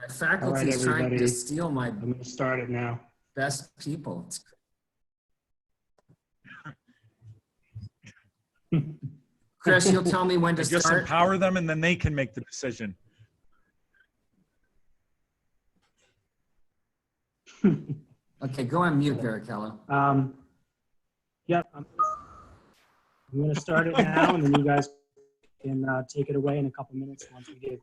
My faculty is trying to steal my I'm going to start it now. best people. Chris, you'll tell me when to Just start. empower them and then they can make the decision. Okay, go on mute, Barrichello. Yep, I'm going to start it now, and then you guys can take it away in a couple minutes once we get.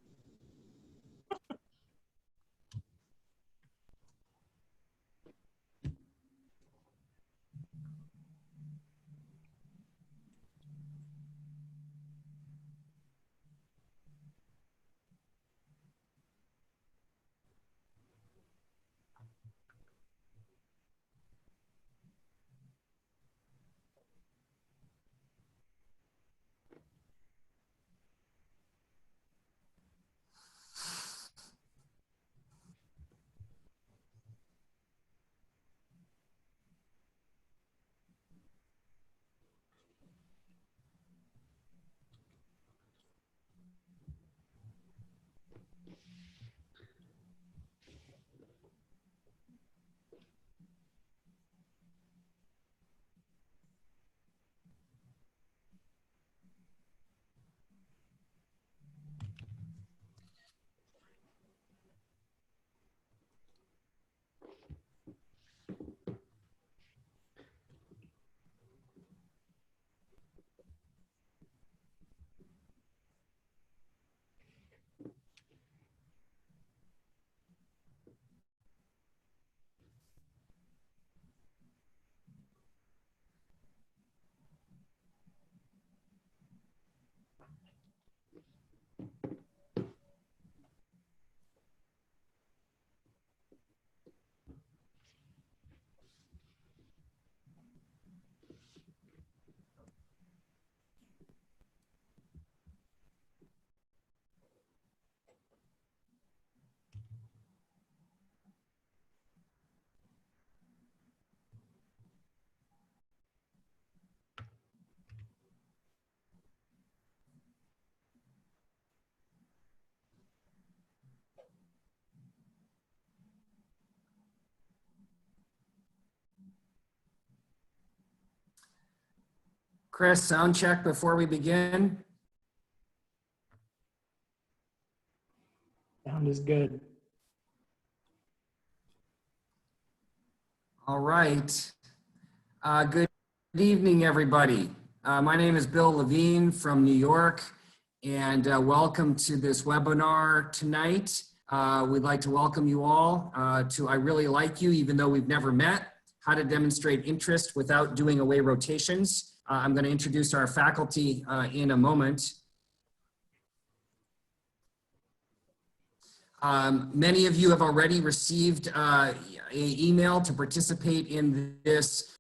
Chris, sound check before we begin. Sound is good. All right. Good evening, everybody. My name is Bill Levine from New York, and welcome to this webinar tonight. We'd like to welcome you all to I Really Like You, even though we've never met, how to demonstrate interest without doing away rotations. I'm going to introduce our faculty in a moment. Many of you have already received an email to participate in this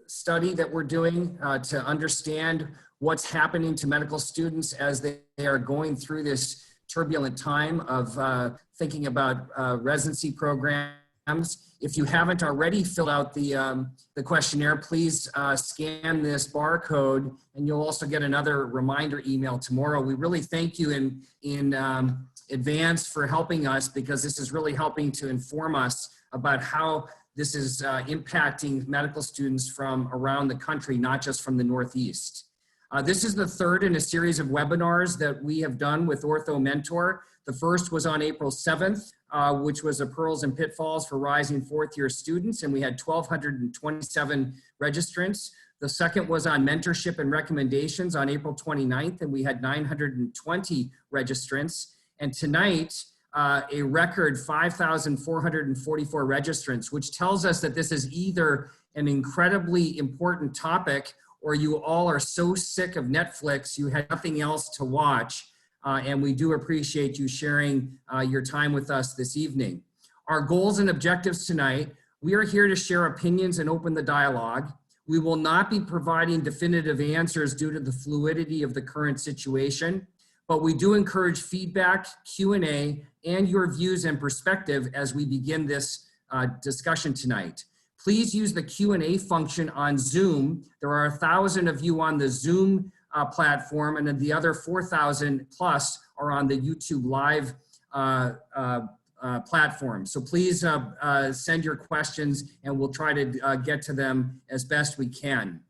study that we're doing to understand what's happening to medical students as they are going through this turbulent time of thinking about residency programs. If you haven't already filled out the questionnaire, please scan this barcode, and you'll also get another reminder email tomorrow. We really thank you in advance for helping us, because this is really helping to inform us about how this is impacting medical students from around the country, not just from the Northeast. This is the third in a series of webinars that we have done with Ortho Mentor. The first was on April 7th, which was a Pearls and Pitfalls for Rising Fourth-Year Students, and we had 1,227 registrants. The second was on Mentorship and Recommendations on April 29th, and we had 920 registrants. And tonight, a record 5,444 registrants, which tells us that this is either an incredibly important topic or you all are so sick of Netflix, you had nothing else to watch. And we do appreciate you sharing your time with us this evening. Our goals and objectives tonight: we are here to share opinions and open the dialogue. We will not be providing definitive answers due to the fluidity of the current situation, but we do encourage feedback, Q&A, and your views and perspective as we begin this discussion tonight. Please use the Q&A function on Zoom. There are 1,000 of you on the Zoom platform, and then the other 4,000 plus are on the YouTube live platform. So please send your questions and we'll try to get to them as best we can.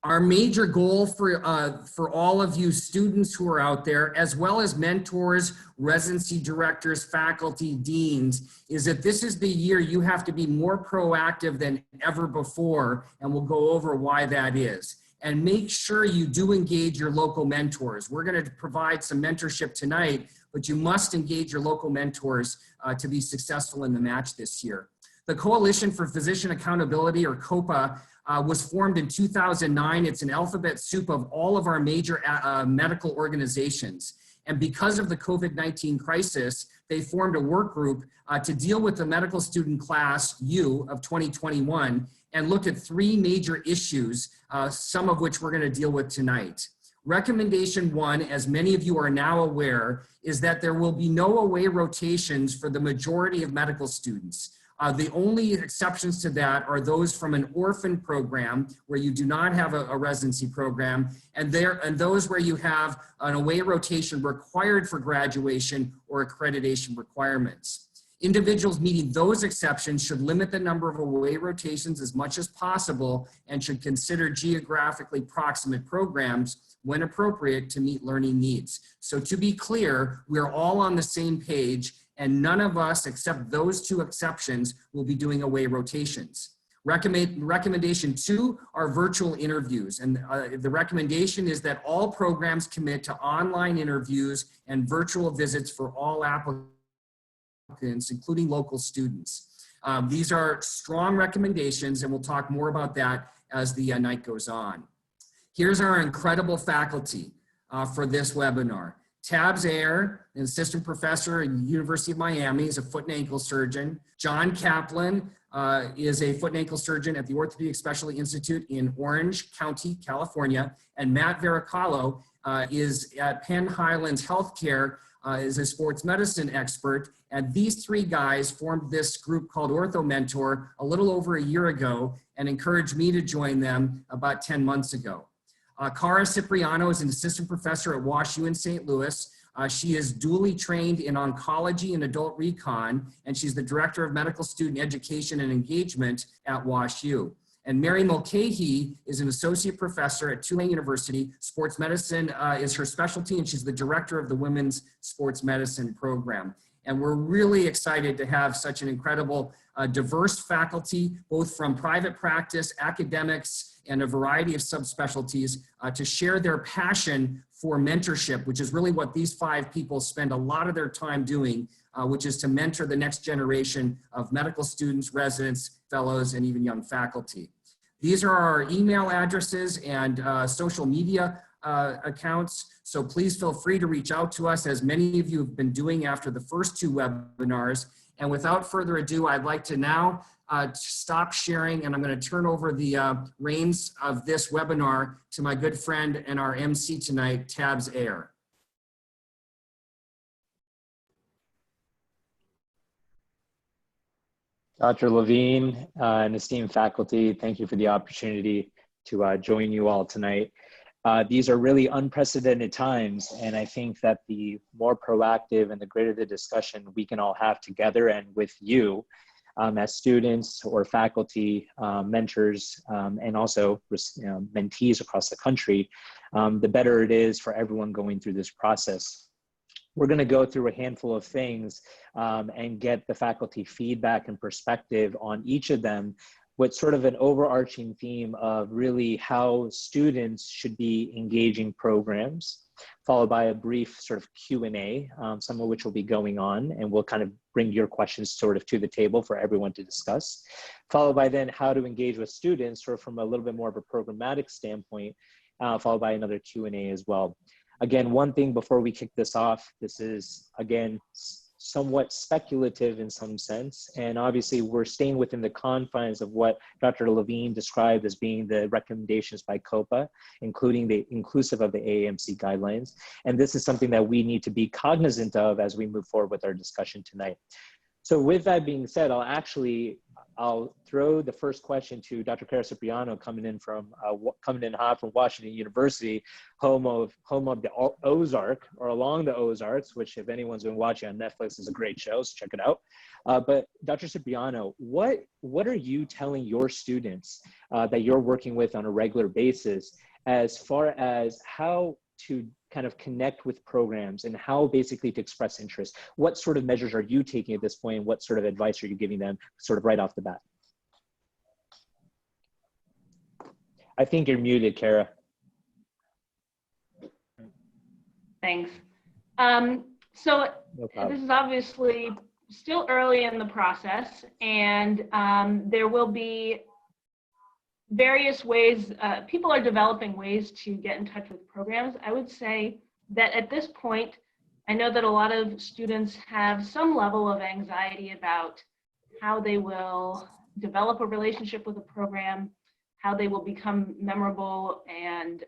Our major goal for all of you students who are out there, as well as mentors, residency directors, faculty, deans, is that this is the year you have to be more proactive than ever before, and we'll go over why that is. And make sure you do engage your local mentors. We're going to provide some mentorship tonight, but you must engage your local mentors to be successful in the match this year. The Coalition for Physician Accountability, or COPA, was formed in 2009. It's an alphabet soup of all of our major medical organizations. And because of the COVID-19 crisis, they formed a work group to deal with the medical student class U of 2021 and look at three major issues, some of which we're going to deal with tonight. Recommendation 1, as many of you are now aware, is that there will be no away rotations for the majority of medical students. The only exceptions to that are those from an orphan program where you do not have a residency program, and those where you have an away rotation required for graduation or accreditation requirements. Individuals meeting those exceptions should limit the number of away rotations as much as possible and should consider geographically proximate programs when appropriate to meet learning needs. So to be clear, we're all on the same page, and none of us, except those two exceptions, will be doing away rotations. Recommendation 2 are virtual interviews. And the recommendation is that all programs commit to online interviews and virtual visits for all applicants, including local students. These are strong recommendations, and we'll talk more about that as the night goes on. Here's our incredible faculty for this webinar. Tabs Ayer, an assistant professor at the University of Miami, is a foot and ankle surgeon. John Kaplan is a foot and ankle surgeon at the Orthopaedic Specialty Institute in Orange County, California. And Matt Veracallo is at Penn Highlands Healthcare, is a sports medicine expert. And these three guys formed this group called Ortho Mentor a little over a year ago and encouraged me to join them about 10 months ago. Cara Cipriano is an assistant professor at WashU in St. Louis. She is dually trained in oncology and adult recon, and she's the director of medical student education and engagement at WashU. And Mary Mulcahy is an associate professor at Tulane University. Sports medicine is her specialty, and she's the director of the women's sports medicine program. And we're really excited to have such an incredible diverse faculty, both from private practice, academics, and a variety of subspecialties to share their passion for mentorship, which is really what these 5 people spend a lot of their time doing, which is to mentor the next generation of medical students, residents, fellows, and even young faculty. These are our email addresses and social media accounts. So please feel free to reach out to us, as many of you have been doing after the first 2 webinars. And without further ado, I'd like to now stop sharing, and I'm going to turn over the reins of this webinar to my good friend and our MC tonight, Tabs Ayer. Dr. Levine and esteemed faculty, thank you for the opportunity to join you all tonight. These are really unprecedented times, and I think that the more proactive and the greater the discussion we can all have together and with you as students or faculty, mentors, and also mentees across the country, the better it is for everyone going through this process. We're going to go through a handful of things and get the faculty feedback and perspective on each of them, with sort of an overarching theme of really how students should be engaging programs, followed by a brief sort of Q&A, some of which will be going on, and we'll kind of bring your questions sort of to the table for everyone to discuss, followed by then how to engage with students sort of from a little bit more of a programmatic standpoint, followed by another Q&A as well. Again, one thing before we kick this off, this is, again, somewhat speculative in some sense. And obviously we're staying within the confines of what Dr. Levine described as being the recommendations by COPA, inclusive of the AAMC guidelines. And this is something that we need to be cognizant of as we move forward with our discussion tonight. So with that being said, I'll actually I'll throw the first question to Dr. Cara Cipriano, coming in hot from Washington University, home of the Ozark, or along the Ozarks, which if anyone's been watching on Netflix is a great show, so check it out. But Dr. Cipriano, what are you telling your students that you're working with on a regular basis as far as how to kind of connect with programs and how basically to express interest? What sort of measures are you taking at this point? And what sort of advice are you giving them sort of right off the bat? I think you're muted, Cara. Thanks. No This is obviously still early in the process, and there will be various ways, people are developing ways to get in touch with programs. I would say that at this point, I know that a lot of students have some level of anxiety about how they will develop a relationship with a program, how they will become memorable and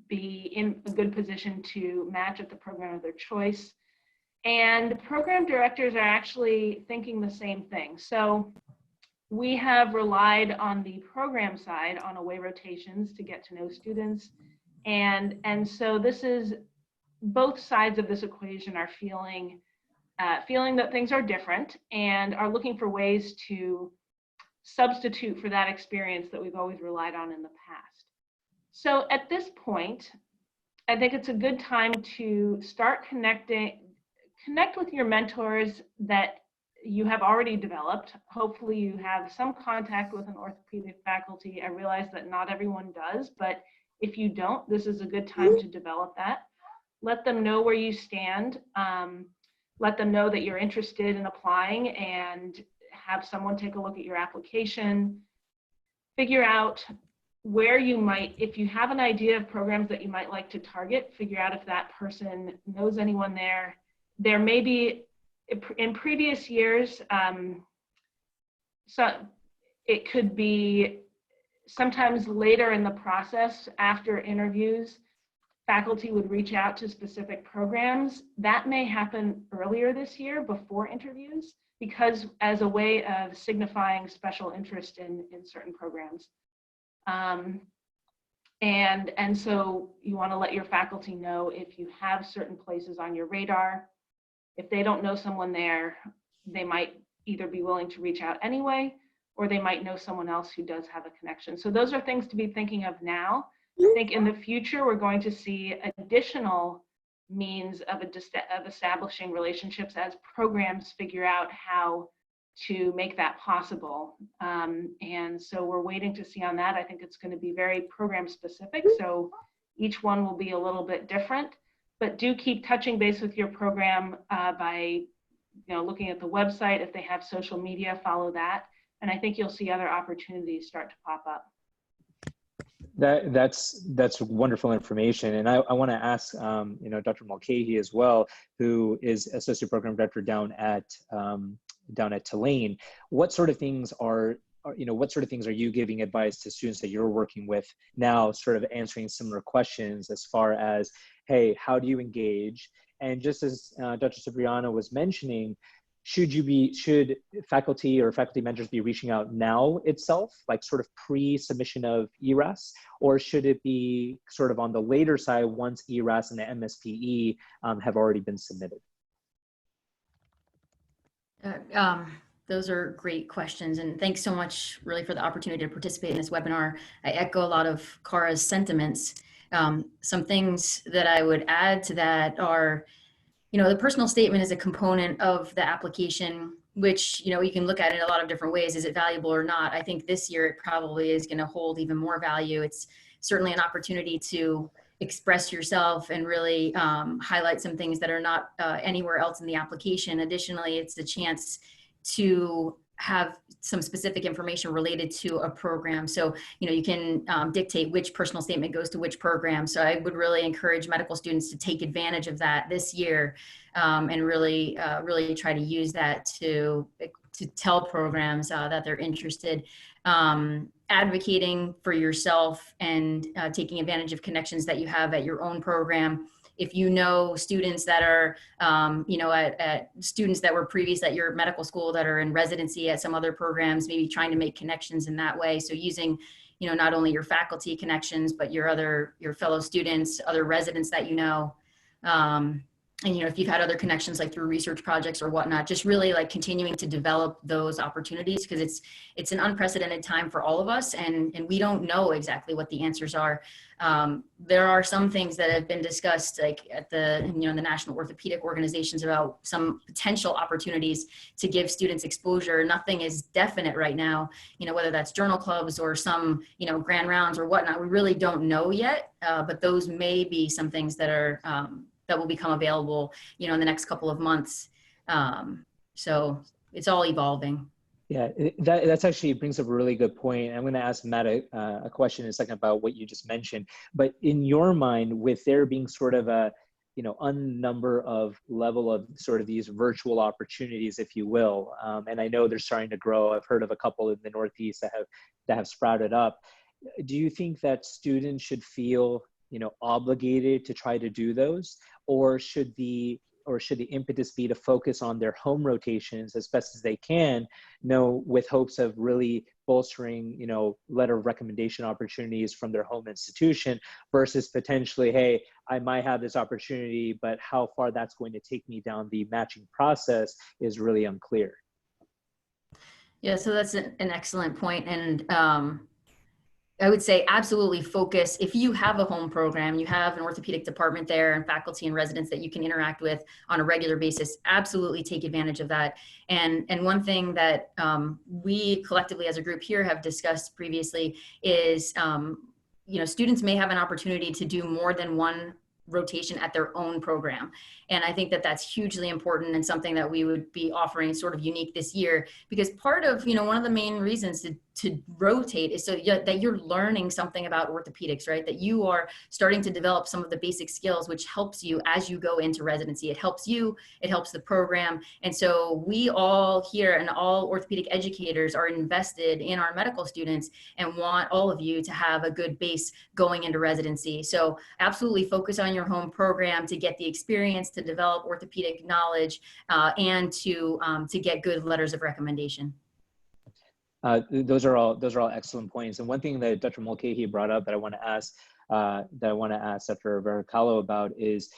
be in a good position to match at the program of their choice. And program directors are actually thinking the same thing. So we have relied on the program side on away rotations to get to know students. And so this is, both sides of this equation are feeling that things are different and are looking for ways to substitute for that experience that we've always relied on in the past. So at this point, I think it's a good time to start connect with your mentors that you have already developed. Hopefully you have some contact with an orthopedic faculty. I realize that not everyone does, but if you don't, this is a good time to develop that. Let them know where you stand. Let them know that you're interested in applying, and have someone take a look at your application. Figure out where you might, if you have an idea of programs that you might like to target, figure out if that person knows anyone there. There may be, in previous years, so it could be sometimes later in the process, after interviews, faculty would reach out to specific programs. That may happen earlier this year before interviews, because as a way of signifying special interest in certain programs. And so you want to let your faculty know if you have certain places on your radar. If they don't know someone there, they might either be willing to reach out anyway, or they might know someone else who does have a connection. So those are things to be thinking of now. I think in the future, we're going to see additional means of establishing relationships as programs figure out how to make that possible. And so we're waiting to see on that. I think it's going to be very program specific. So each one will be a little bit different. But do keep touching base with your program by looking at the website. If they have social media, follow that. And I think you'll see other opportunities start to pop up. That's wonderful information. And I want to ask Dr. Mulcahy as well, who is Associate Program Director down at Tulane. What sort of things are you giving advice to students that you're working with now, sort of answering similar questions as far as, hey, how do you engage? And just as Dr. Cipriano was mentioning, should faculty or faculty mentors be reaching out now itself, like sort of pre-submission of ERAS, or should it be sort of on the later side once ERAS and the MSPE have already been submitted? Those are great questions, and thanks so much really for the opportunity to participate in this webinar. I echo a lot of Cara's sentiments. Some things that I would add to that are, the personal statement is a component of the application, which, you can look at it in a lot of different ways. Is it valuable or not? I think this year it probably is going to hold even more value. It's certainly an opportunity to express yourself and really highlight some things that are not anywhere else in the application. Additionally, it's a chance to have some specific information related to a program. So, you can dictate which personal statement goes to which program. So I would really encourage medical students to take advantage of that this year and really try to use that to tell programs that they're interested. Advocating for yourself and taking advantage of connections that you have at your own program if you know students that are, at students that were previous at your medical school that are in residency at some other programs, maybe trying to make connections in that way. So using, not only your faculty connections, but your fellow students, other residents that and if you've had other connections like through research projects or whatnot, just really like continuing to develop those opportunities, because it's an unprecedented time for all of us, and we don't know exactly what the answers are. There are some things that have been discussed, like at the the National Orthopaedic organizations, about some potential opportunities to give students exposure. Nothing is definite right now, whether that's journal clubs or some grand rounds or whatnot. We really don't know yet, but those may be some things that are that will become available, in the next couple of months. So it's all evolving. Yeah, that's actually brings up a really good point. I'm going to ask Matt a question in a second about what you just mentioned. But in your mind, with there being sort of a, unnumber of level of sort of these virtual opportunities, if you will, and I know they're starting to grow. I've heard of a couple in the Northeast that have sprouted up. Do you think that students should feel obligated to try to do those, or should the impetus be to focus on their home rotations as best as they can, with hopes of really bolstering, letter of recommendation opportunities from their home institution, versus potentially, hey, I might have this opportunity, but how far that's going to take me down the matching process is really unclear. Yeah, so that's an excellent point. And I would say absolutely focus. If you have a home program, you have an orthopedic department there and faculty and residents that you can interact with on a regular basis, absolutely take advantage of that. And one thing that we collectively as a group here have discussed previously is, students may have an opportunity to do more than one rotation at their own program. And I think that that's hugely important and something that we would be offering sort of unique this year, because part of, one of the main reasons to rotate is so that you're learning something about orthopedics, right? That you are starting to develop some of the basic skills, which helps you as you go into residency. It helps you, it helps the program. And so we all here and all orthopedic educators are invested in our medical students and want all of you to have a good base going into residency. So absolutely focus on your home program to get the experience, to develop orthopedic knowledge, and to get good letters of recommendation. Those are all excellent points. And one thing that Dr. Mulcahy brought up that I want to ask Dr. Veracalo about is,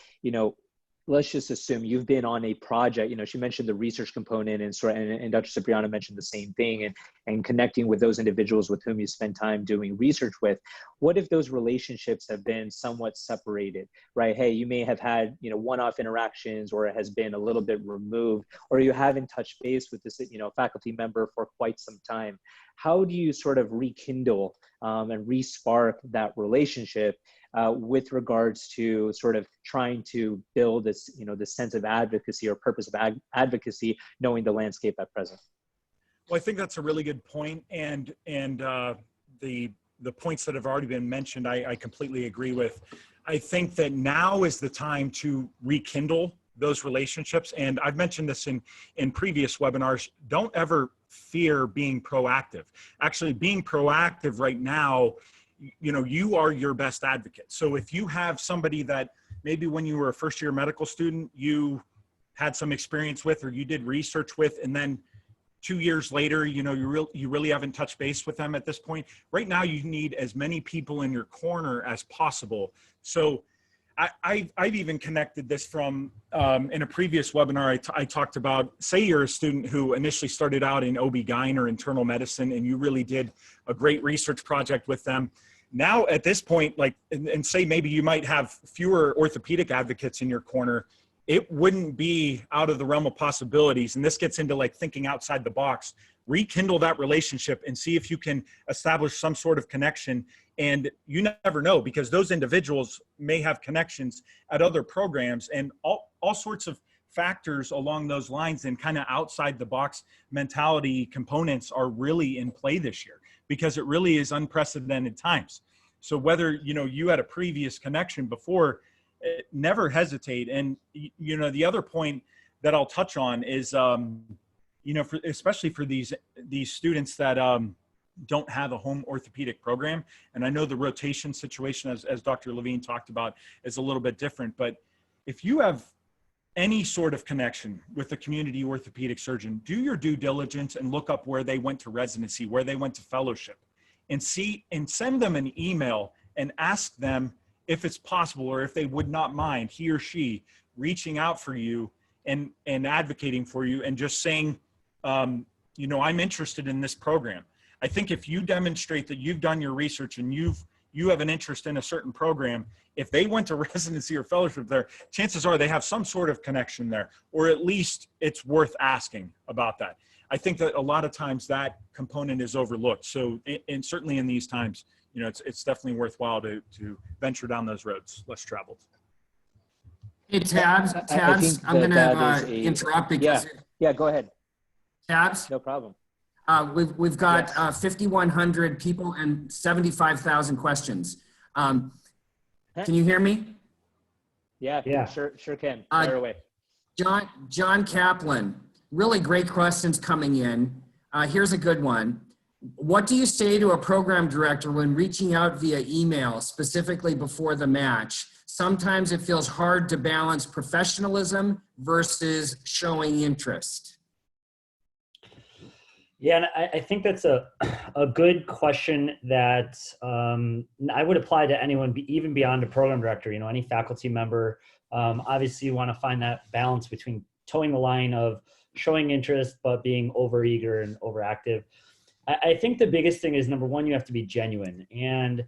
let's just assume you've been on a project. She mentioned the research component, and Dr. Cipriano mentioned the same thing, and connecting with those individuals with whom you spend time doing research with. What if those relationships have been somewhat separated, right? Hey, you may have had, one-off interactions, or it has been a little bit removed, or you haven't touched base with this, faculty member for quite some time. How do you sort of rekindle and re-spark that relationship with regards to sort of trying to build this, this sense of advocacy or purpose of advocacy, knowing the landscape at present? Well, I think that's a really good point. And the points that have already been mentioned, I completely agree with. I think that now is the time to rekindle those relationships. And I've mentioned this in previous webinars. Don't ever fear being proactive. Actually, being proactive right now, you are your best advocate. So if you have somebody that maybe when you were a first-year medical student, you had some experience with, or you did research with, and then 2 years later, you really haven't touched base with them at this point. Right now, you need as many people in your corner as possible. So I've even connected this from, in a previous webinar, I talked about, say you're a student who initially started out in OB-GYN or internal medicine, and you really did a great research project with them. Now at this point, and say maybe you might have fewer orthopedic advocates in your corner, it wouldn't be out of the realm of possibilities. And this gets into thinking outside the box. Rekindle that relationship and see if you can establish some sort of connection. And you never know, because those individuals may have connections at other programs, and all sorts of factors along those lines and kind of outside the box mentality components are really in play this year, because it really is unprecedented times. So whether, you had a previous connection before, never hesitate. And, the other point that I'll touch on is, especially for these students that don't have a home orthopedic program. And I know the rotation situation, as Dr. Levine talked about, is a little bit different, but if you have any sort of connection with a community orthopedic surgeon, do your due diligence and look up where they went to residency, where they went to fellowship, and send them an email and ask them if it's possible, or if they would not mind, he or she, reaching out for you and advocating for you and just saying, you know, I'm interested in this program. I think if you demonstrate that you've done your research and you have an interest in a certain program, if they went to residency or fellowship there, chances are they have some sort of connection there, or at least it's worth asking about that. I think that a lot of times that component is overlooked. So, and certainly in these times, you know, it's definitely worthwhile to venture down those roads less traveled. Hey, Tabs, I'm going to interrupt because yeah, go ahead. Tabs, No problem. we've got 5,100 people and 75,000 questions. Can you hear me? Yeah. Sure can. Fire away. John Kaplan, really great questions coming in. Here's a good one. What do you say to a program director when reaching out via email, specifically before the match? Sometimes it feels hard to balance professionalism versus showing interest. Yeah, and I think that's a good question that I would apply to anyone, even beyond a program director, you know, any faculty member. Obviously, you want to find that balance between towing the line of showing interest, but being overeager and overactive. I think the biggest thing is, number one, you have to be genuine, and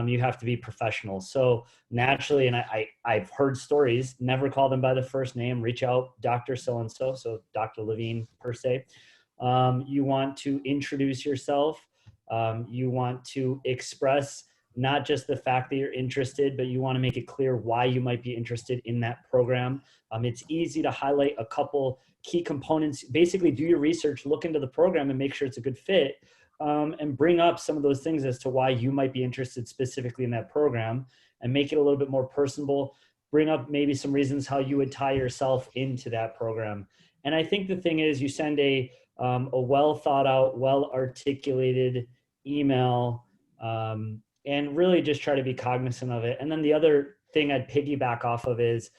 you have to be professional. So naturally, and I've heard stories, never call them by the first name, reach out, Dr. So-and-so, so Dr. Levine per se. You want to introduce yourself. You want to express not just the fact that you're interested, but you want to make it clear why you might be interested in that program. It's easy to highlight a couple key components. Basically, do your research, look into the program and make sure it's a good fit, and bring up some of those things as to why you might be interested specifically in that program, and make it a little bit more personable. Bring up maybe some reasons how you would tie yourself into that program. And I think the thing is, you send a well thought out, well articulated email, and really just try to be cognizant of it. And then the other thing I'd piggyback off of is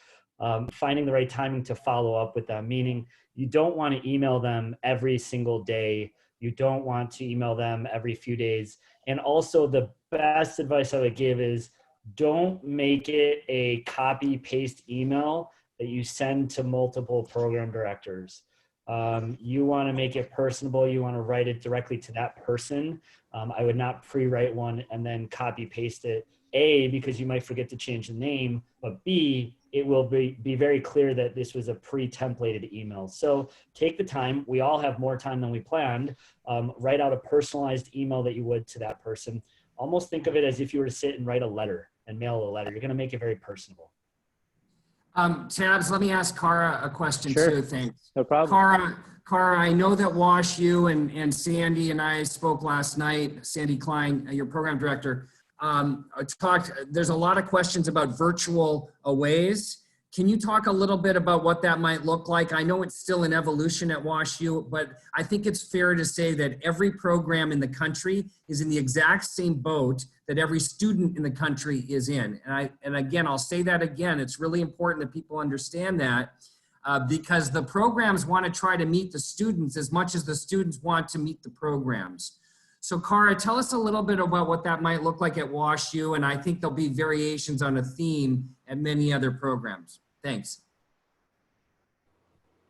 finding the right timing to follow up with them, meaning you don't want to email them every single day. You don't want to email them every few days. And also, the best advice I would give is don't make it a copy paste email that you send to multiple program directors. You want to make it personable. You want to write it directly to that person. I would not pre-write one and then copy paste it. A, because you might forget to change the name, but B, it will be very clear that this was a pre-templated email. So take the time. We all have more time than we planned. Write out a personalized email that you would to that person. Almost think of it as if you were to sit and write a letter and mail a letter. You're going to make it very personable. Tabs, let me ask Cara a question too. Thanks. No problem. Cara, I know that Wash, you and Sandy and I spoke last night. Sandy Klein, your program director, there's a lot of questions about virtual aways. Can you talk a little bit about what that might look like? I know it's still in evolution at WashU, but I think it's fair to say that every program in the country is in the exact same boat that every student in the country is in. And again, I'll say that again, it's really important that people understand that because the programs want to try to meet the students as much as the students want to meet the programs. So Cara, tell us a little bit about what that might look like at WashU, and I think there'll be variations on a theme at many other programs. Thanks.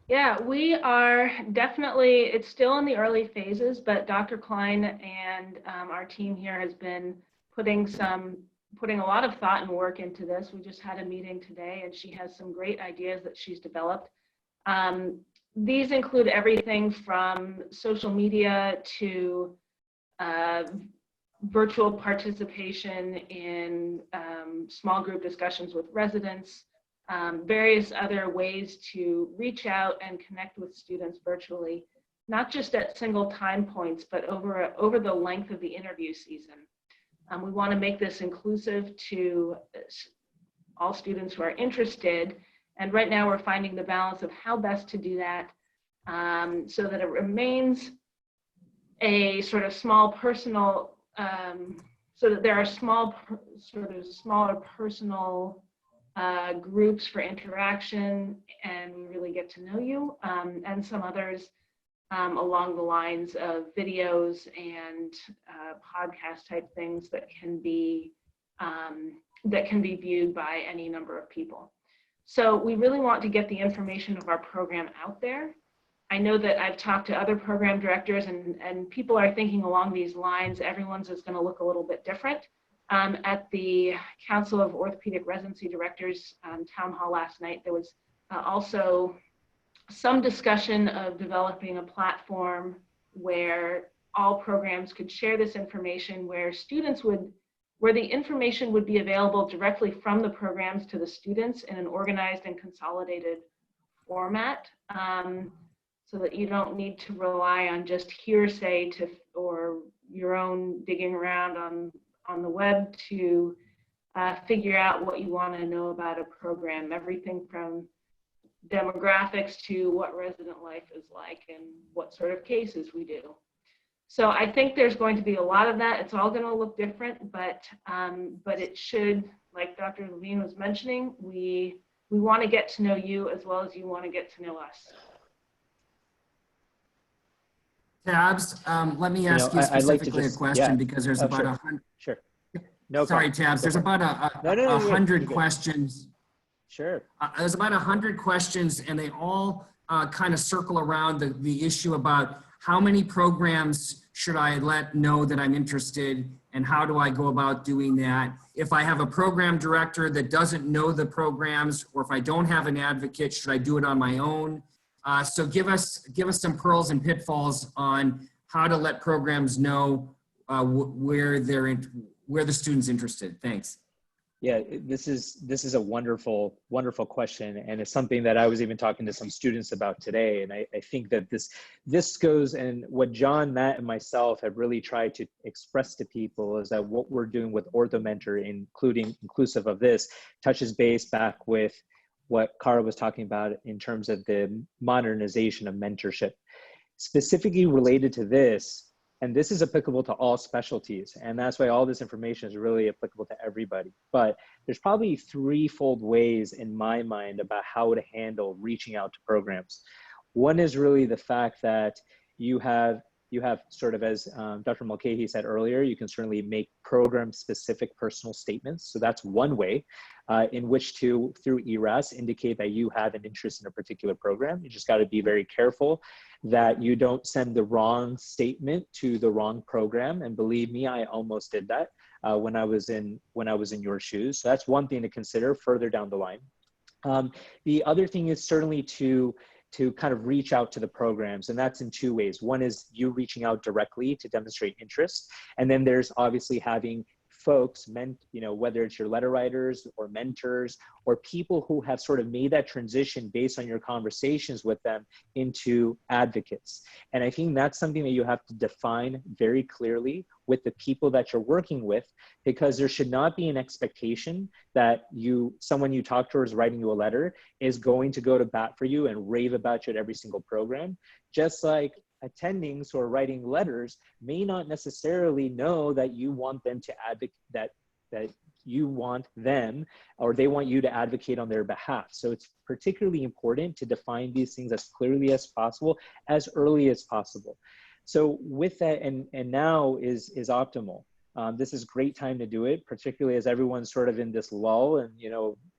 Yeah, we are definitely, it's still in the early phases, but Dr. Klein and our team here has been putting a lot of thought and work into this. We just had a meeting today and she has some great ideas that she's developed. These include everything from social media to virtual participation in small group discussions with residents, various other ways to reach out and connect with students virtually, not just at single time points, but over the length of the interview season. We want to make this inclusive to all students who are interested. And right now we're finding the balance of how best to do that so that it remains a sort of small personal, so that there are smaller personal groups for interaction and we really get to know you, and some others along the lines of videos and podcast type things that can be viewed by any number of people. So we really want to get the information of our program out there. I know that I've talked to other program directors and people are thinking along these lines. Everyone's is going to look a little bit different. At the Council of Orthopedic Residency Directors town hall last night, there was also some discussion of developing a platform where all programs could share this information, where the information would be available directly from the programs to the students in an organized and consolidated format, so that you don't need to rely on just hearsay or your own digging around on the web to figure out what you want to know about a program. Everything from demographics to what resident life is like and what sort of cases we do. So I think there's going to be a lot of that. It's all going to look different, but it should, like Dr. Levine was mentioning, we want to get to know you as well as you want to get to know us. Tabs, let me ask you specifically a question because there's about 100. Sure. No. Sorry, Tabs. There's about 100 questions. Sure. There's about 100 questions, and they all kind of circle around the issue about how many programs should I let know that I'm interested, and how do I go about doing that? If I have a program director that doesn't know the programs, or if I don't have an advocate, should I do it on my own? So give us some pearls and pitfalls on how to let programs know where the student's interested. Thanks. Yeah, this is a wonderful question, and it's something that I was even talking to some students about today. And I think that this goes, and what John, Matt, and myself have really tried to express to people is that what we're doing with OrthoMentor, inclusive of this, touches base back with what Cara was talking about in terms of the modernization of mentorship, specifically related to this. And this is applicable to all specialties. And that's why all this information is really applicable to everybody. But there's probably threefold ways in my mind about how to handle reaching out to programs. One is really the fact that you have sort of, as Dr. Mulcahy said earlier, you can certainly make program-specific personal statements. So that's one way in which to, through ERAS, indicate that you have an interest in a particular program. You just got to be very careful that you don't send the wrong statement to the wrong program. And believe me, I almost did that when I was in your shoes. So that's one thing to consider further down the line. The other thing is certainly to kind of reach out to the programs, and that's in two ways. One is you reaching out directly to demonstrate interest, and then there's obviously having folks, whether it's your letter writers or mentors or people who have sort of made that transition based on your conversations with them into advocates. And I think that's something that you have to define very clearly with the people that you're working with, because there should not be an expectation that someone you talk to or is writing you a letter is going to go to bat for you and rave about you at every single program. Just like attendings who are writing letters may not necessarily know that you want them to advocate, that you want them, or they want you to advocate on their behalf. So it's particularly important to define these things as clearly as possible, as early as possible. So with that, and now is optimal. This is a great time to do it, particularly as everyone's sort of in this lull, and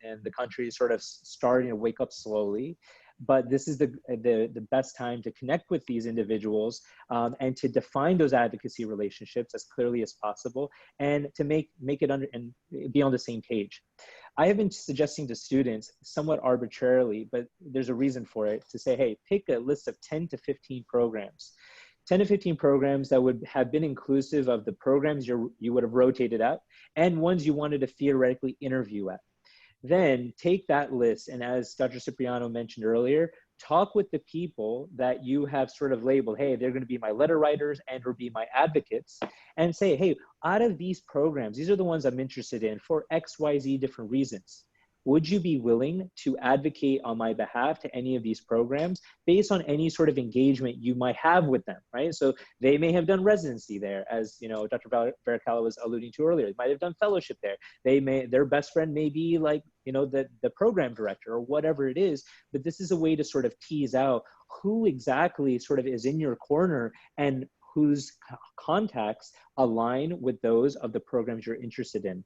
and the country is sort of starting to wake up slowly. But this is the best time to connect with these individuals and to define those advocacy relationships as clearly as possible, and to make it and be on the same page. I have been suggesting to students, somewhat arbitrarily, but there's a reason for it, to say, hey, pick a list of 10 to 15 programs. 10 to 15 programs that would have been inclusive of the programs you would have rotated at and ones you wanted to theoretically interview at. Then take that list, and as Dr. Cipriano mentioned earlier, talk with the people that you have sort of labeled, hey, they're going to be my letter writers and or be my advocates, and say, hey, out of these programs, these are the ones I'm interested in for XYZ different reasons. would you be willing to advocate on my behalf to any of these programs based on any sort of engagement you might have with them, right? So they may have done residency there, as Dr. Veracalla was alluding to earlier. They might have done fellowship there. Their best friend may be like, the program director or whatever it is, but this is a way to sort of tease out who exactly sort of is in your corner and whose contacts align with those of the programs you're interested in.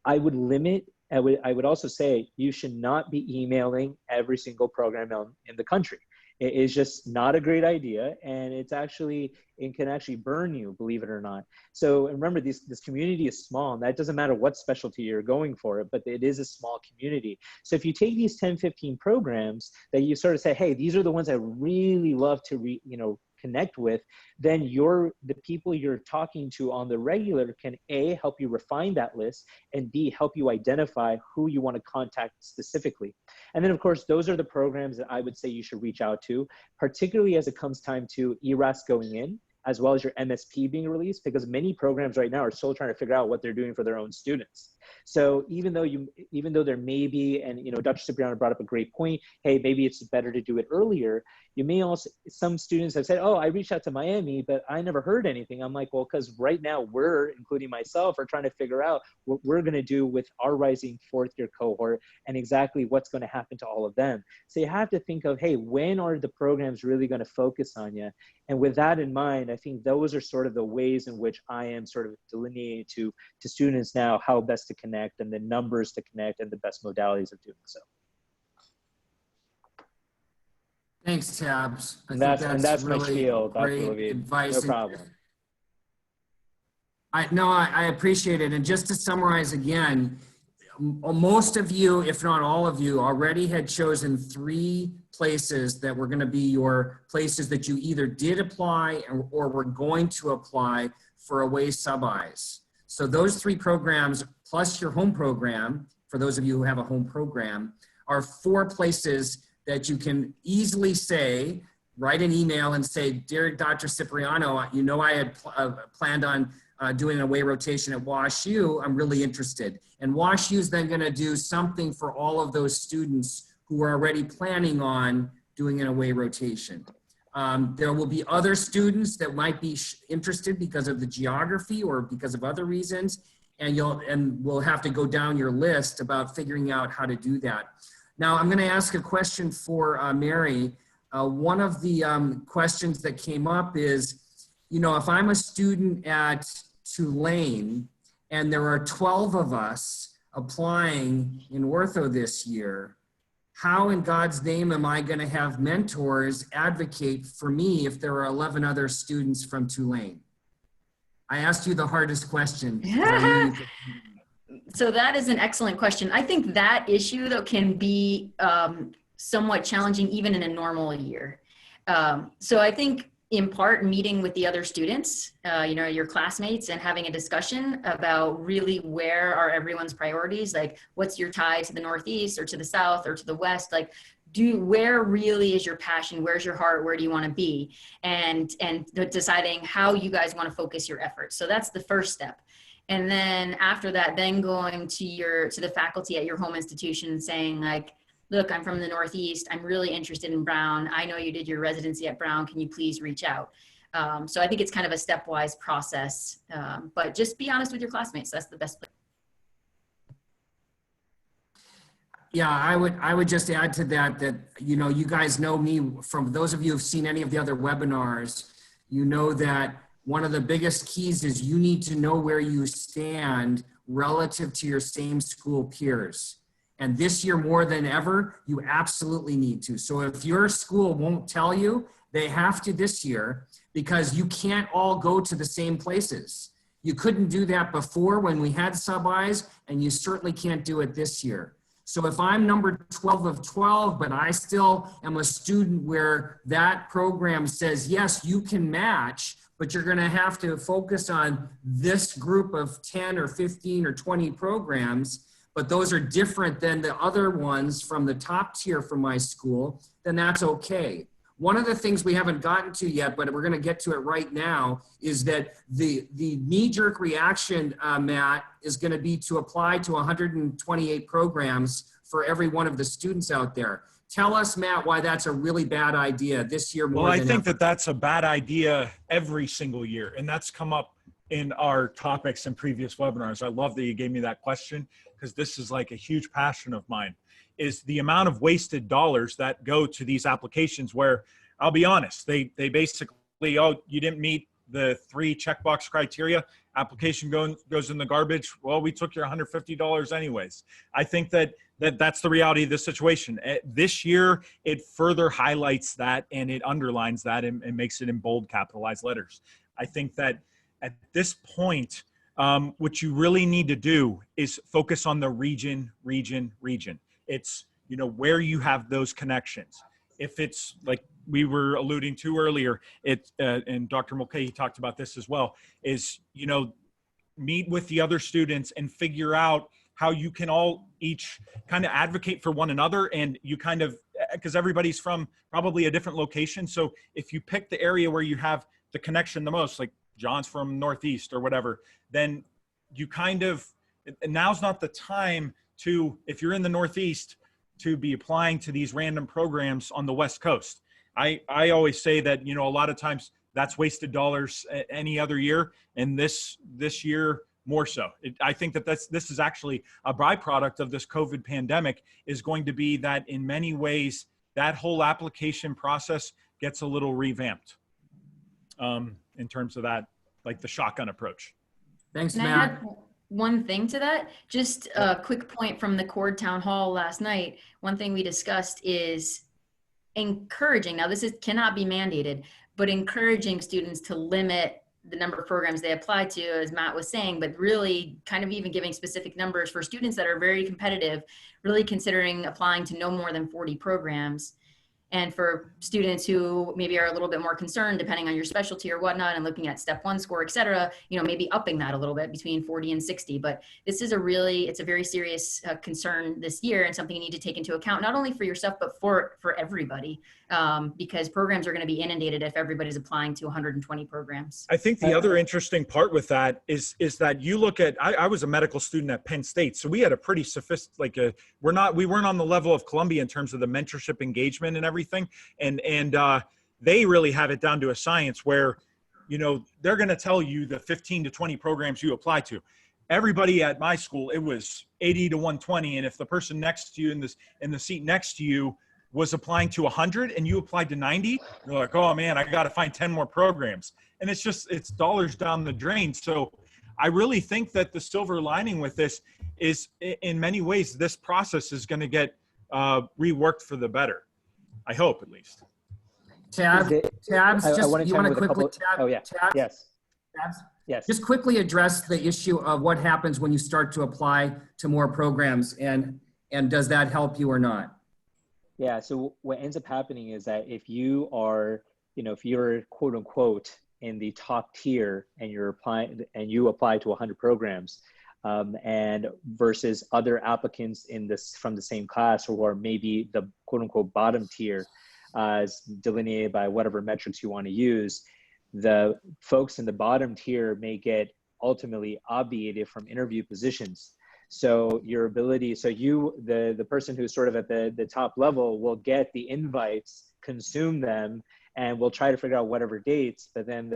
I would also say you should not be emailing every single program in the country. It is just not a great idea, and it can actually burn you, believe it or not. So remember, this community is small, and that doesn't matter what specialty you're going for, but it is a small community. So if you take these 10, 15 programs that you sort of say, hey, these are the ones I really love to connect with, then the people you're talking to on the regular can A, help you refine that list, and B, help you identify who you want to contact specifically. And then of course, those are the programs that I would say you should reach out to, particularly as it comes time to ERAS going in, as well as your MSP being released, because many programs right now are still trying to figure out what they're doing for their own students. So even though there may be, and Dr. Cipriano brought up a great point, hey, maybe it's better to do it earlier. You may also, some students have said, oh, I reached out to Miami, but I never heard anything. I'm like, well, because right now we're, including myself, are trying to figure out what we're going to do with our rising fourth year cohort and exactly what's going to happen to all of them. So you have to think of, hey, when are the programs really going to focus on you? And with that in mind, I think those are sort of the ways in which I am sort of delineating to students now how best to connect and the numbers to connect and the best modalities of doing so. Thanks, Tabs. And that's my spiel, Dr. Great Levine. advice. No problem. I appreciate it. And just to summarize again, most of you, if not all of you, already had chosen 3 places that were going to be your places that you either did apply or were going to apply for away sub-Is. So those 3 programs plus your home program, for those of you who have a home program, are 4 places that you can easily say, write an email and say, dear Dr. Cipriano, I had planned on doing an away rotation at WashU. I'm really interested. And WashU is then going to do something for all of those students who are already planning on doing an away rotation. There will be other students that might be interested because of the geography or because of other reasons, and we'll have to go down your list about figuring out how to do that. Now, I'm going to ask a question for Mary. One of the questions that came up is, if I'm a student at Tulane and there are 12 of us applying in ortho this year, how in God's name am I going to have mentors advocate for me if there are 11 other students from Tulane? I asked you the hardest question. So that is an excellent question. I think that issue, though, can be somewhat challenging even in a normal year. So I think in part meeting with the other students, your classmates, and having a discussion about really where are everyone's priorities, like what's your tie to the Northeast or to the South or to the West, like where really is your passion, where's your heart, where do you want to be, and deciding how you guys want to focus your efforts. So that's the first step. And then after that, then going to the faculty at your home institution and saying, like, look, I'm from the Northeast. I'm really interested in Brown. I know you did your residency at Brown. Can you please reach out? So I think it's kind of a stepwise process, but just be honest with your classmates. That's the best place. Yeah, I would just add to that, you guys know me, from those of you who've seen any of the other webinars, you know that one of the biggest keys is you need to know where you stand relative to your same school peers. And this year more than ever, you absolutely need to. So if your school won't tell you, they have to this year, because you can't all go to the same places. You couldn't do that before when we had sub-Is, and you certainly can't do it this year. So if I'm number 12 of 12, but I still am a student where that program says, yes, you can match, but you're going to have to focus on this group of 10 or 15 or 20 programs, but those are different than the other ones from the top tier from my school, then that's okay. One of the things we haven't gotten to yet, but we're going to get to it right now, is that the knee-jerk reaction, Matt, is going to be to apply to 128 programs for every one of the students out there. Tell us, Matt, why that's a really bad idea this year more Well, I than think ever. that that's a bad idea every single year. And that's come up in our topics in previous webinars. I love that you gave me that question, because this is like a huge passion of mine, is the amount of wasted dollars that go to these applications where, I'll be honest, they basically, oh, you didn't meet the 3 checkbox criteria, application goes in the garbage. Well, we took your $150 anyways. I think that's the reality of the situation. This year, it further highlights that, and it underlines that, and makes it in bold capitalized letters. I think that at this point, what you really need to do is focus on the region. It's, where you have those connections. If it's like we were alluding to earlier, and Dr. Mulcahy talked about this as well, is, meet with the other students and figure out how you can all each kind of advocate for one another. And you kind of, because everybody's from probably a different location. So if you pick the area where you have the connection the most, like John's from Northeast or whatever, then you kind of, now's not the time to, if you're in the Northeast, to be applying to these random programs on the West Coast. I always say that, a lot of times that's wasted dollars any other year. And this year more so. I think that this is actually a byproduct of this COVID pandemic, is going to be that in many ways, that whole application process gets a little revamped in terms of that, like the shotgun approach. Thanks, Can I Matt. add one thing to that? Just a quick point from the Cord Town Hall last night. One thing we discussed is encouraging, now this cannot be mandated, but encouraging students to limit the number of programs they apply to, as Matt was saying, but really kind of even giving specific numbers for students that are very competitive, really considering applying to no more than 40 programs. And for students who maybe are a little bit more concerned, depending on your specialty or whatnot, and looking at step 1 score, et cetera, maybe upping that a little bit between 40 and 60. But this is it's a very serious concern this year, and something you need to take into account, not only for yourself, but for everybody, because programs are going to be inundated if everybody's applying to 120 programs. I think the other interesting part with that is that you look at, I was a medical student at Penn State, so we had a pretty sophisticated, we weren't on the level of Columbia in terms of the mentorship engagement and everything. And they really have it down to a science where, they're going to tell you the 15 to 20 programs you apply to. Everybody at my school, it was 80 to 120. And if the person next to you in the seat next to you was applying to 100 and you applied to 90, you're like, oh man, I got to find 10 more programs. And it's dollars down the drain. So I really think that the silver lining with this is, in many ways, this process is going to get reworked for the better. I hope, at least. Tabs, you want to quickly, Yes. Just quickly address the issue of what happens when you start to apply to more programs, and does that help you or not? Yeah, so what ends up happening is that if you are, if you're quote unquote in the top tier and you're applying and you apply to 100 programs, and versus other applicants from the same class, or maybe the quote unquote bottom tier, as delineated by whatever metrics you want to use, the folks in the bottom tier may get ultimately obviated from interview positions. So your ability, the person who's sort of at the top level will get the invites, consume them, and we'll try to figure out whatever dates, but then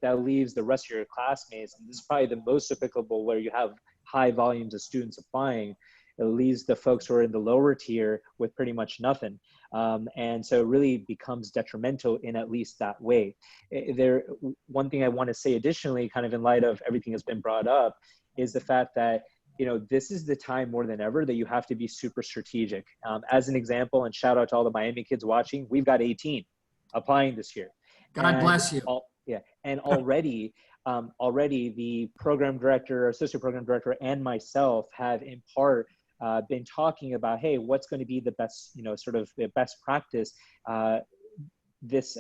that leaves the rest of your classmates, and this is probably the most applicable where you have high volumes of students applying. It leaves the folks who are in the lower tier with pretty much nothing. And so it really becomes detrimental in at least that way. One thing I want to say additionally, kind of in light of everything that's been brought up, is the fact that this is the time more than ever that you have to be super strategic. As an example, and shout out to all the Miami kids watching, we've got 18 applying this year. God bless you. And already the program director, associate program director, and myself have in part been talking about, hey, what's going to be the best, sort of the best practice, this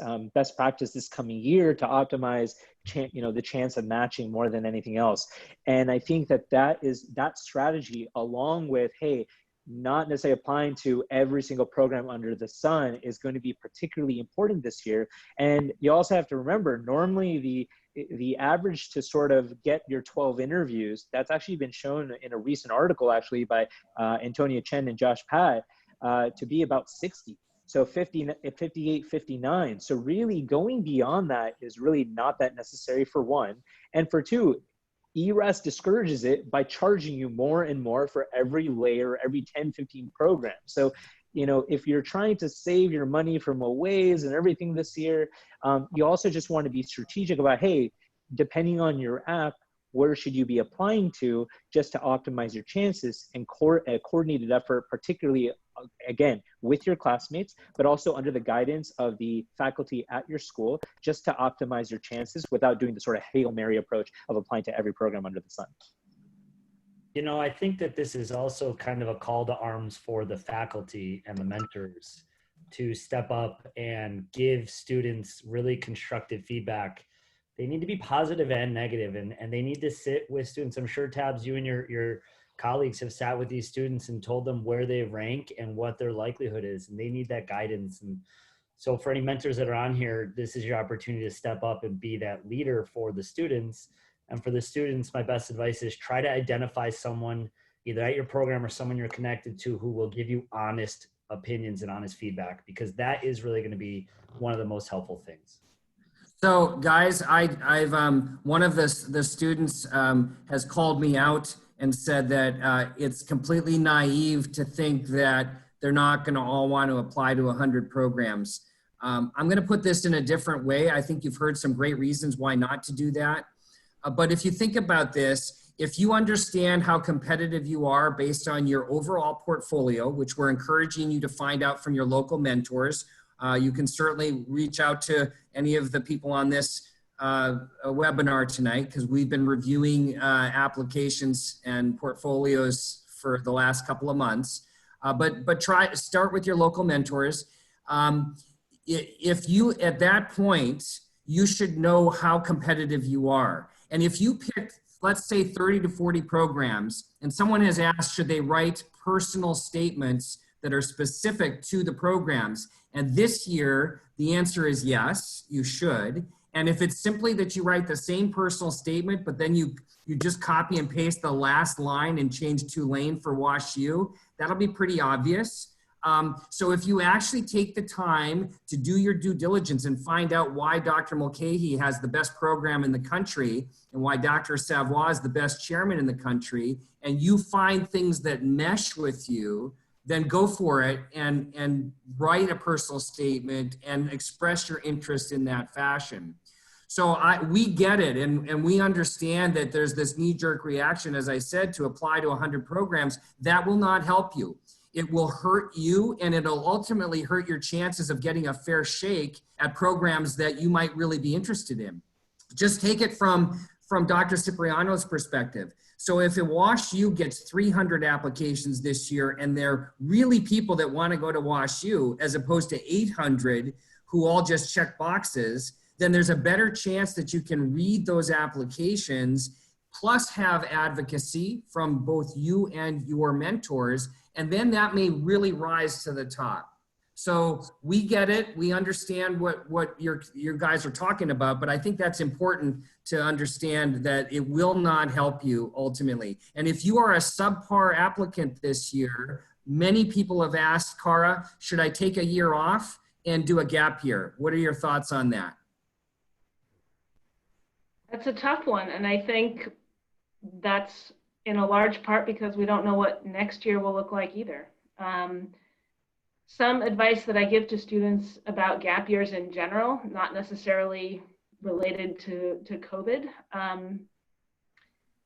coming year to optimize, the chance of matching more than anything else. And I think that strategy, along with, hey, not necessarily applying to every single program under the sun, is going to be particularly important this year. And you also have to remember, normally the average to sort of get your 12 interviews, that's actually been shown in a recent article actually by Antonia Chen and Josh Pat to be about 60. So 58, 59. So really going beyond that is really not that necessary for one. And for two, ERAS discourages it by charging you more and more for every layer, every 10, 15 programs. So, you know, if you're trying to save your money from aways and everything this year, you also just want to be strategic about, hey, depending on your app, where should you be applying to just to optimize your chances and a coordinated effort, particularly, again, with your classmates, but also under the guidance of the faculty at your school, just to optimize your chances without doing the sort of Hail Mary approach of applying to every program under the sun. You know, I think that this is also kind of a call to arms for the faculty and the mentors to step up and give students really constructive feedback. They need to be positive and negative, and they need to sit with students. I'm sure, Tabs, you and your colleagues have sat with these students and told them where they rank and what their likelihood is, and they need that guidance. And so for any mentors that are on here, this is your opportunity to step up and be that leader for the students. And for the students, my best advice is try to identify someone either at your program or someone you're connected to who will give you honest opinions and honest feedback, because that is really going to be one of the most helpful things. So guys, I've one of the students has called me out and said that it's completely naive to think that they're not going to all want to apply to 100 programs. I'm going to put this in a different way. I think you've heard some great reasons why not to do that. But if you think about this, if you understand how competitive you are based on your overall portfolio, which we're encouraging you to find out from your local mentors, you can certainly reach out to any of the people on this webinar tonight, because we've been reviewing applications and portfolios for the last couple of months. But try to start with your local mentors. If you, at that point, you should know how competitive you are. And if you pick, let's say 30 to 40 programs, and someone has asked, should they write personal statements that are specific to the programs? And this year, the answer is yes, you should. And if it's simply that you write the same personal statement, but then you just copy and paste the last line and change Tulane for WashU, that'll be pretty obvious. So if you actually take the time to do your due diligence and find out why Dr. Mulcahy has the best program in the country and why Dr. Savoy is the best chairman in the country, and you find things that mesh with you, then go for it and write a personal statement and express your interest in that fashion. So we get it, and we understand that there's this knee-jerk reaction, as I said, to apply to 100 programs. That will not help you. It will hurt you, and it'll ultimately hurt your chances of getting a fair shake at programs that you might really be interested in. Just take it from Dr. Cipriano's perspective. So if WashU gets 300 applications this year, and they're really people that want to go to WashU, as opposed to 800 who all just check boxes, then there's a better chance that you can read those applications, plus have advocacy from both you and your mentors, and then that may really rise to the top. So we get it. We understand what your guys are talking about, but I think that's important to understand that it will not help you ultimately. And if you are a subpar applicant this year, many people have asked, Cara, should I take a year off and do a gap year? What are your thoughts on that? That's a tough one. And I think that's in a large part because we don't know what next year will look like either. Some advice that I give to students about gap years in general, not necessarily related to COVID.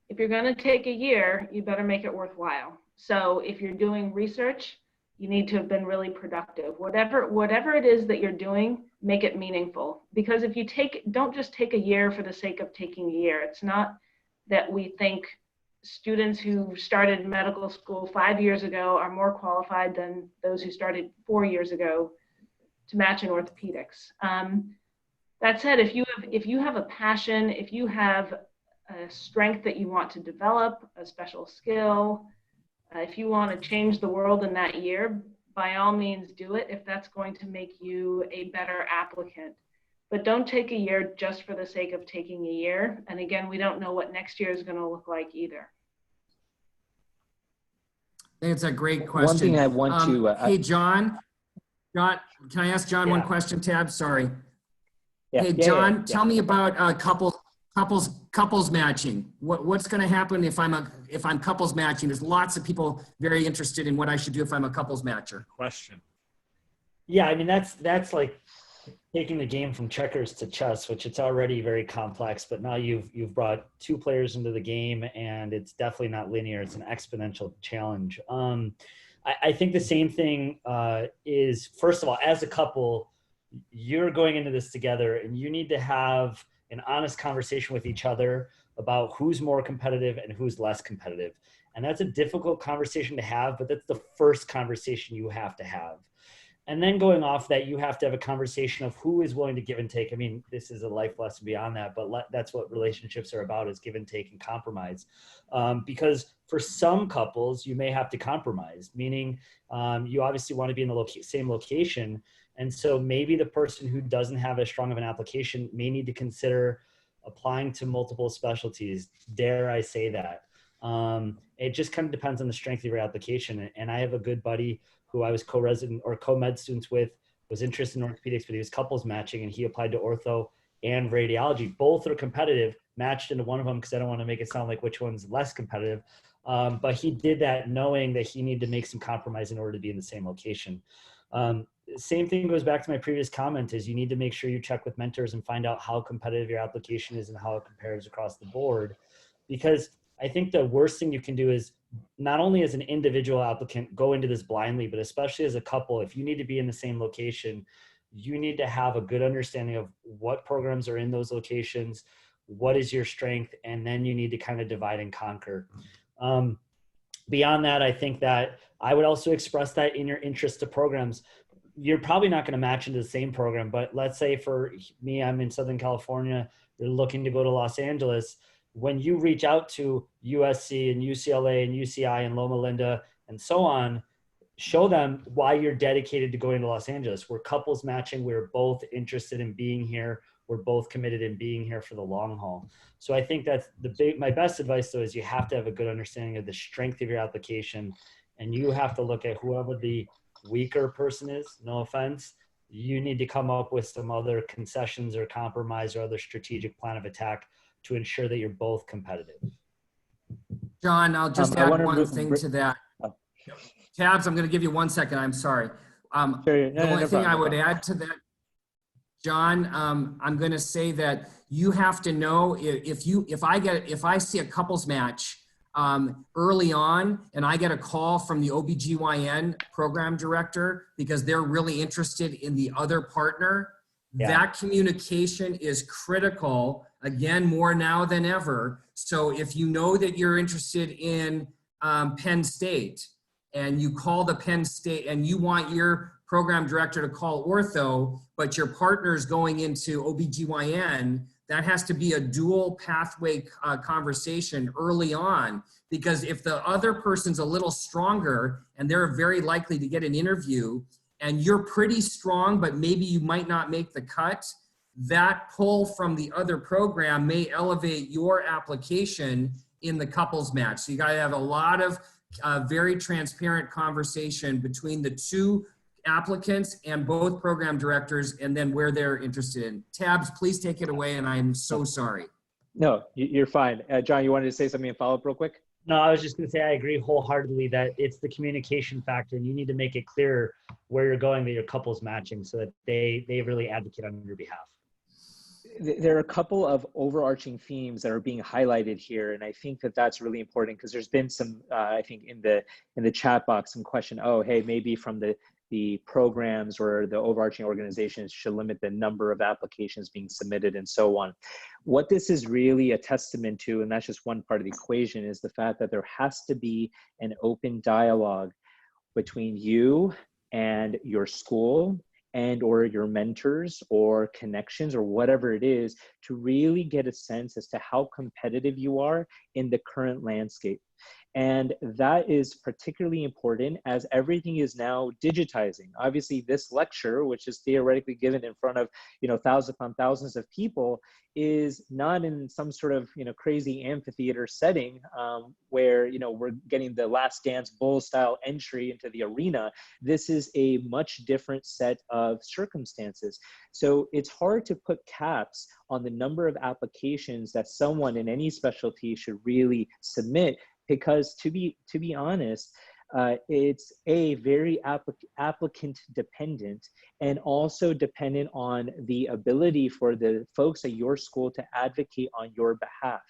If you're going to take a year, you better make it worthwhile. So if you're doing research, you need to have been really productive. Whatever it is that you're doing, make it meaningful. Because if you don't just take a year for the sake of taking a year. It's not that we think students who started medical school 5 years ago are more qualified than those who started 4 years ago to match in orthopedics. That said, if you have a passion, if you have a strength that you want to develop, a special skill, if you want to change the world in that year, by all means do it if that's going to make you a better applicant. but don't take a year just for the sake of taking a year. And again, we don't know what next year is going to look like either. I think it's a great question. One thing I want to, hey, John, can I ask John one question, Tab? Sorry. Hey, John, tell me about couples matching. What's going to happen if I'm couples matching? There's lots of people very interested in what I should do if I'm a couples matcher. Question. Yeah, I mean, that's like taking the game from checkers to chess, which it's already very complex, but now you've brought two players into the game, and it's definitely not linear. It's an exponential challenge. I think the same thing is, first of all, as a couple, you're going into this together, and you need to have an honest conversation with each other about who's more competitive and who's less competitive. And that's a difficult conversation to have, but that's the first conversation you have to have. And then going off that, you have to have a conversation of who is willing to give and take. I mean, this is a life lesson beyond that, but that's what relationships are about, is give and take and compromise. Because for some couples, you may have to compromise, meaning you obviously want to be in the same location. And so maybe the person who doesn't have as strong of an application may need to consider applying to multiple specialties. Dare I say that? It just kind of depends on the strength of your application. And I have a good buddy who I was co-resident or co-med students with, was interested in orthopedics, but he was couples matching, and he applied to ortho and radiology. Both are competitive, matched into one of them, because I don't want to make it sound like which one's less competitive. But he did that knowing that he needed to make some compromise in order to be in the same location. Same thing goes back to my previous comment, is you need to make sure you check with mentors and find out how competitive your application is and how it compares across the board. Because I think the worst thing you can do is, not only as an individual applicant, go into this blindly, but especially as a couple, if you need to be in the same location, you need to have a good understanding of what programs are in those locations, what is your strength, and then you need to kind of divide and conquer. Beyond that, I think that I would also express that in your interest to programs. You're probably not going to match into the same program, but let's say for me, I'm in Southern California, you're looking to go to Los Angeles. When you reach out to USC and UCLA and UCI and Loma Linda and so on, show them why you're dedicated to going to Los Angeles. We're couples matching. We're both interested in being here. We're both committed in being here for the long haul. So I think that's my best advice, though, is you have to have a good understanding of the strength of your application, and you have to look at whoever the weaker person is, no offense. You need to come up with some other concessions or compromise or other strategic plan of attack to ensure that you're both competitive. John, I'll just add one thing to that. Tabs, I'm going to give you 1 second. I'm sorry. The only thing I would add to that, John, I'm going to say that you have to know if I see a couples match early on and I get a call from the OBGYN program director because they're really interested in the other partner, that communication is critical, again, more now than ever. So if you know that you're interested in Penn State and you call the Penn State and you want your program director to call ortho, but your partner's going into OBGYN, that has to be a dual pathway conversation early on, because if the other person's a little stronger and they're very likely to get an interview and you're pretty strong, but maybe you might not make the cut, that pull from the other program may elevate your application in the couples match. So you gotta have a lot of very transparent conversation between the two applicants and both program directors, and then where they're interested in. Tabs, please take it away, and I'm so sorry. No, you're fine. John, you wanted to say something and follow up real quick? No, I was just going to say I agree wholeheartedly that it's the communication factor, and you need to make it clear where you're going, that your couple's matching, so that they really advocate on your behalf. There are a couple of overarching themes that are being highlighted here, and I think that that's really important, because there's been some, I think in the chat box, some question, oh, hey, maybe from the programs or the overarching organizations should limit the number of applications being submitted and so on. What this is really a testament to, and that's just one part of the equation, is the fact that there has to be an open dialogue between you and your school and or your mentors or connections or whatever it is, to really get a sense as to how competitive you are in the current landscape. And that is particularly important as everything is now digitizing. Obviously, this lecture, which is theoretically given in front of, thousands upon thousands of people, is not in some sort of, crazy amphitheater setting where, we're getting the Last Dance Bull style entry into the arena. This is a much different set of circumstances. So it's hard to put caps on the number of applications that someone in any specialty should really submit, because to be honest, it's a very applicant dependent, and also dependent on the ability for the folks at your school to advocate on your behalf.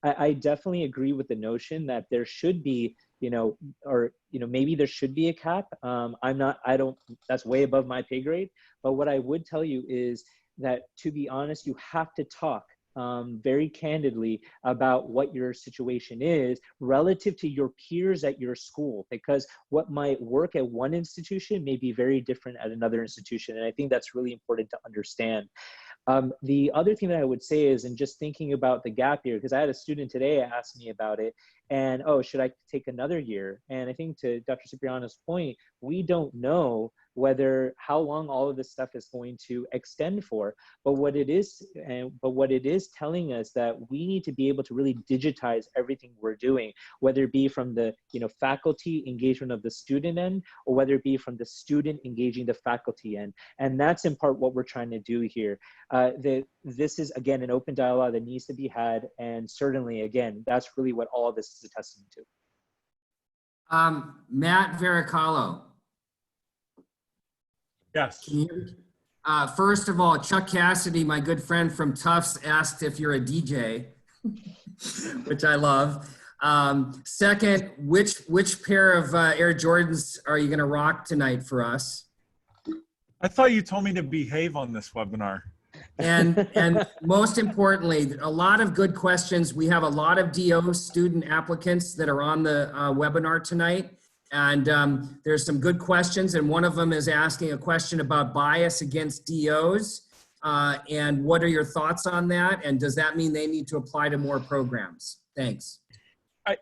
I definitely agree with the notion that there should be, maybe there should be a cap. That's way above my pay grade. But what I would tell you is that, to be honest, you have to talk very candidly about what your situation is relative to your peers at your school, because what might work at one institution may be very different at another institution. And I think that's really important to understand. The other thing that I would say is, in just thinking about the gap year, because I had a student today ask me about it, and, oh, should I take another year? And I think, to Dr. Cipriano's point, we don't know how long all of this stuff is going to extend for. But what it is telling us that we need to be able to really digitize everything we're doing, whether it be from the faculty engagement of the student end, or whether it be from the student engaging the faculty end. And that's in part what we're trying to do here. This is, again, an open dialogue that needs to be had, and certainly, again, that's really what all of this is a testament to. Matt Vericalo. Yes. First of all, Chuck Cassidy, my good friend from Tufts, asked if you're a DJ, which I love. Second, which pair of Air Jordans are you going to rock tonight for us? I thought you told me to behave on this webinar. And most importantly, a lot of good questions. We have a lot of DO student applicants that are on the webinar tonight. And there's some good questions. And one of them is asking a question about bias against DOs. And what are your thoughts on that? And does that mean they need to apply to more programs? Thanks.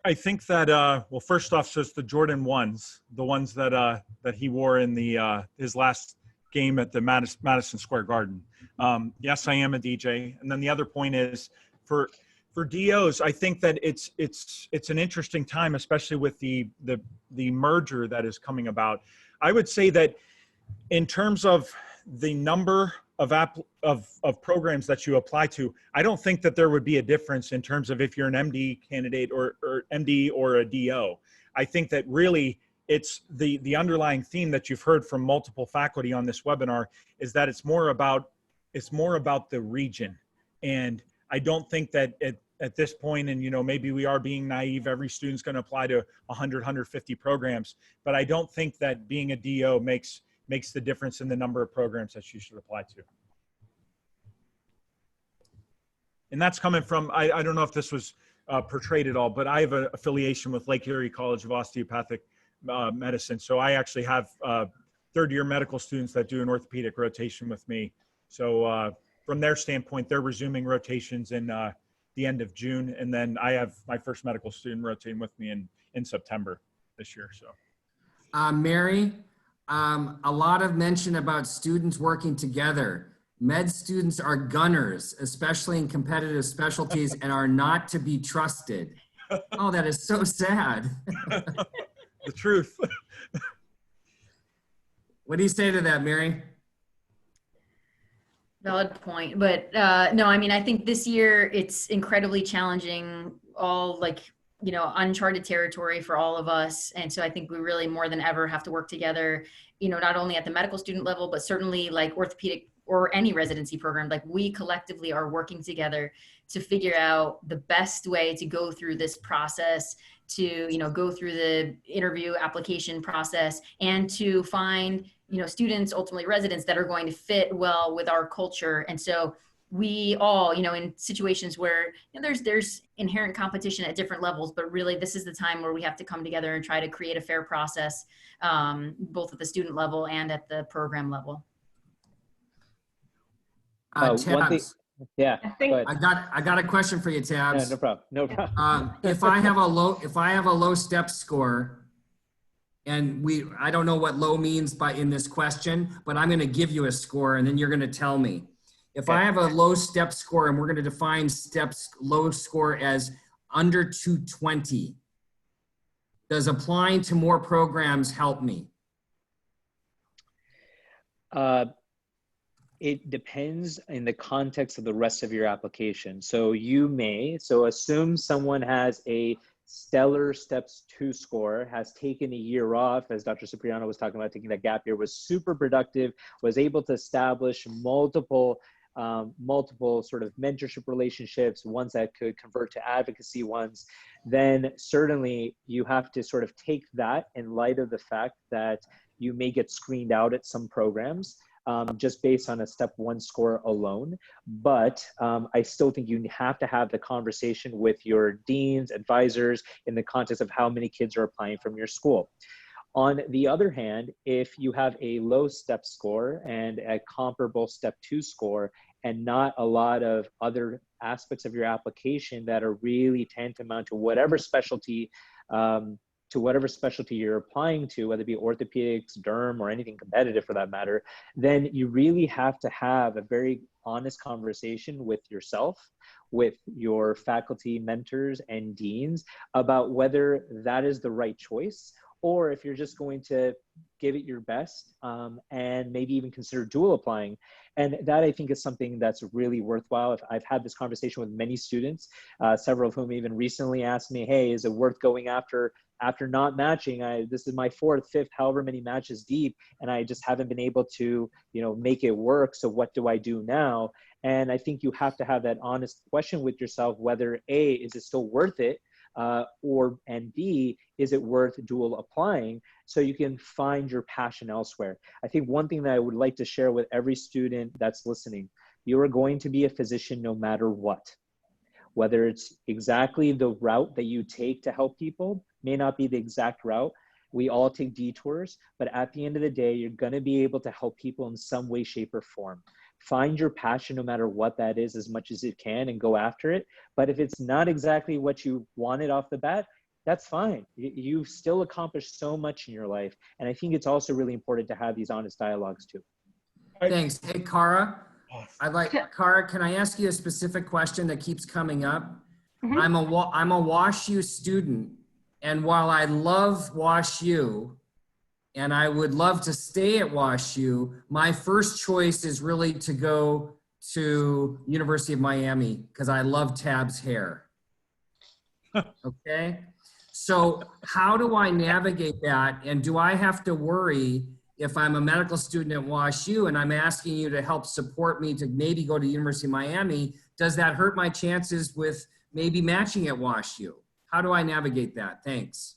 I think that, well, first off, just the Jordan 1s, the ones that he wore in his last game at the Madison Square Garden. Yes, I am a DJ. And then the other point is, for DOs, I think that it's an interesting time, especially with the merger that is coming about. I would say that in terms of the number of programs that you apply to, I don't think that there would be a difference in terms of if you're an MD candidate or MD or a DO. I think that really it's the underlying theme that you've heard from multiple faculty on this webinar is that it's more about the region. And I don't think that at this point, and maybe we are being naive, every student's going to apply to 100, 150 programs, but I don't think that being a DO makes the difference in the number of programs that you should apply to. And that's coming from, I don't know if this was portrayed at all, but I have an affiliation with Lake Erie College of Osteopathic Medicine. So I actually have third-year medical students that do an orthopedic rotation with me. So from their standpoint, they're resuming rotations in the end of June. And then I have my first medical student rotating with me in September this year. So Mary, a lot of mention about students working together. Med students are gunners, especially in competitive specialties, and are not to be trusted. Oh, that is so sad. The truth. What do you say to that, Mary? Valid point. But no, I mean, I think this year it's incredibly challenging, all uncharted territory for all of us. And so I think we really more than ever have to work together, not only at the medical student level, but certainly like orthopedic or any residency program. Like we collectively are working together to figure out the best way to go through this process, to, go through the interview application process, and to find, students, ultimately residents, that are going to fit well with our culture. And so we all, in situations where there's inherent competition at different levels, but really this is the time where we have to come together and try to create a fair process, both at the student level and at the program level. Yeah, I think but I got a question for you, no, Tabs. no problem. No problem. If I have a low step score, and I don't know what low means in this question, but I'm going to give you a score and then you're going to tell me. If I Okay. have a low step score, and we're going to define low score as under 220, does applying to more programs help me? It depends in the context of the rest of your application. So assume someone has a stellar steps 2 score, has taken a year off, as Dr. Cipriano was talking about, taking that gap year, was super productive, was able to establish multiple sort of mentorship relationships, ones that could convert to advocacy ones, then certainly you have to sort of take that in light of the fact that you may get screened out at some programs. Just based on a step 1 score alone. But I still think you have to have the conversation with your deans, advisors, in the context of how many kids are applying from your school. On the other hand, if you have a low step score and a comparable step 2 score and not a lot of other aspects of your application that are really tantamount to whatever specialty you're applying to, whether it be orthopedics, derm, or anything competitive for that matter, then you really have to have a very honest conversation with yourself, with your faculty mentors and deans about whether that is the right choice, or if you're just going to give it your best and maybe even consider dual applying. And that, I think, is something that's really worthwhile. I've had this conversation with many students, several of whom even recently asked me, hey, is it worth going after not matching? This is my 4th, 5th, however many matches deep, and I just haven't been able to, make it work. So what do I do now? And I think you have to have that honest question with yourself, whether A, is it still worth it? And B, is it worth dual applying, so you can find your passion elsewhere. I think one thing that I would like to share with every student that's listening, you are going to be a physician no matter what. Whether it's exactly the route that you take to help people, may not be the exact route. We all take detours, but at the end of the day, you're going to be able to help people in some way, shape, or form. Find your passion no matter what that is as much as it can and go after it. But if it's not exactly what you wanted off the bat, that's fine. You've still accomplished so much in your life. And I think it's also really important to have these honest dialogues too. Thanks. Hey, Cara. Cara, can I ask you a specific question that keeps coming up? Mhm. I'm a WashU student, and while I love WashU, and I would love to stay at WashU, my first choice is really to go to University of Miami because I love Tab's hair. Okay, so how do I navigate that? And do I have to worry if I'm a medical student at WashU and I'm asking you to help support me to maybe go to University of Miami? Does that hurt my chances with maybe matching at WashU? How do I navigate that? Thanks.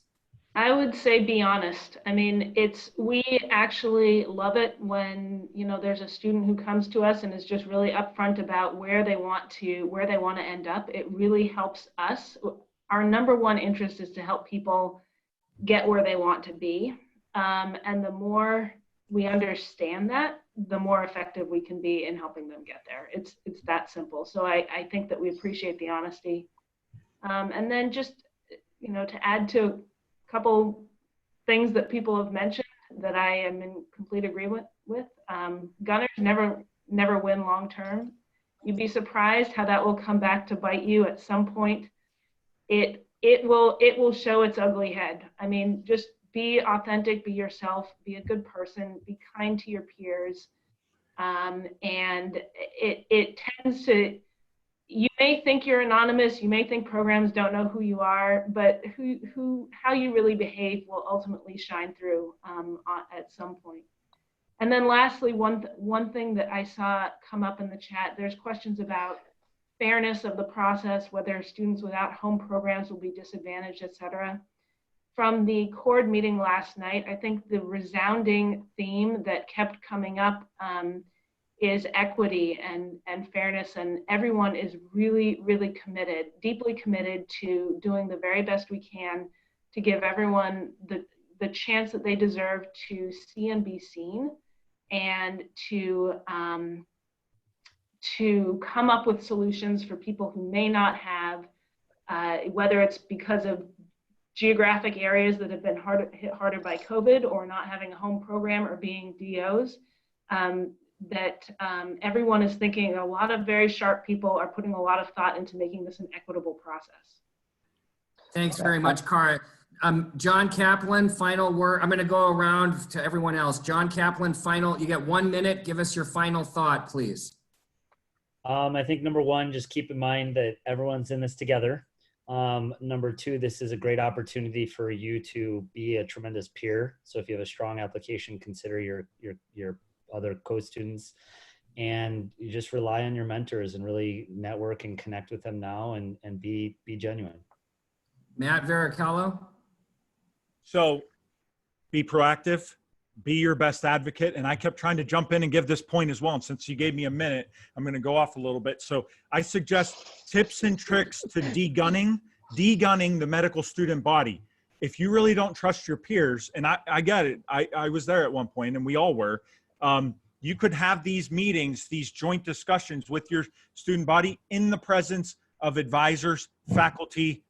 I would say be honest. I mean, we actually love it when, there's a student who comes to us and is just really upfront about where they want to end up. It really helps us. Our number one interest is to help people get where they want to be. And the more we understand that, the more effective we can be in helping them get there. It's that simple. So I think that we appreciate the honesty. And then just, to add to couple things that people have mentioned that I am in complete agreement with. Gunners never win long term. You'd be surprised how that will come back to bite you at some point. It will show its ugly head. I mean, just be authentic, be yourself, be a good person, be kind to your peers, and it tends to. You may think you're anonymous, you may think programs don't know who you are, but how you really behave will ultimately shine through at some point. And then lastly, one thing that I saw come up in the chat, there's questions about fairness of the process, whether students without home programs will be disadvantaged, et cetera. From the CORD meeting last night, I think the resounding theme that kept coming up is equity and fairness, and everyone is really, really committed, deeply committed to doing the very best we can to give everyone the chance that they deserve to see and be seen, and to to come up with solutions for people who may not have, whether it's because of geographic areas that have been hit harder by COVID or not having a home program or being DOs, that everyone is thinking. A lot of very sharp people are putting a lot of thought into making this an equitable process. Thanks very much, Cara. John Kaplan, final word. I'm going to go around to everyone else. John Kaplan, final. You get 1 minute. Give us your final thought, please. I think number one, just keep in mind that everyone's in this together. Number two, this is a great opportunity for you to be a tremendous peer. So if you have a strong application, consider your other co-students, and you just rely on your mentors and really network and connect with them now, and be genuine. Matt Varicallo. So be proactive, be your best advocate. And I kept trying to jump in and give this point as well. And since you gave me a minute, I'm going to go off a little bit. So I suggest tips and tricks to degunning the medical student body. If you really don't trust your peers, and I get it, I was there at one point and we all were, you could have these meetings, these joint discussions with your student body in the presence of advisors, faculty.